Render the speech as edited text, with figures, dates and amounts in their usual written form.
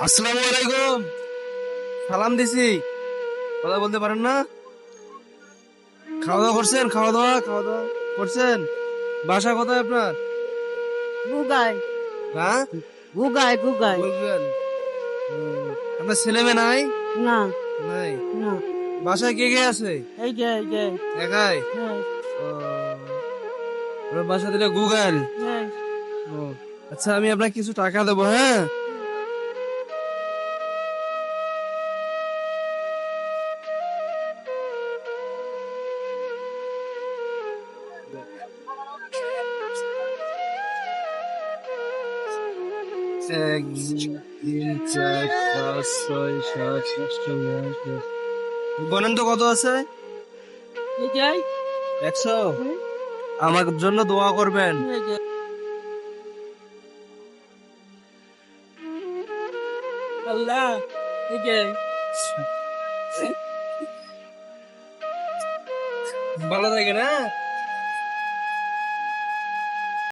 আসসালামু আলাইকুম। সালাম দিছি, কথা বলতে পারেন না? খাওয়া দাওয়া করছেন? খাওয়া দাওয়া করছেন? বাসা কোথায় আপনার? গুগাই হ্যাঁ, গুগাই গুগাই বলবেন। আপনার ছেলে মেয়ে নাই? না নাই। না বাসায় কে কে আছে? এই যে একাই? হ্যাঁ ও, আপনার বাসা দিলে গুগল। হ্যাঁ ও, আচ্ছা, আমি আপনাকে কিছু টাকা দেবো, হ্যাঁ? এক, দুই, তিন, চার, পাঁচ, ছয়, সাত, আট, নয়, দশ। বলেন তো কত আছে? এই যে 100। আমার জন্য দোয়া করবেন। এই যে আল্লাহ এই যে ভালো থাকে না?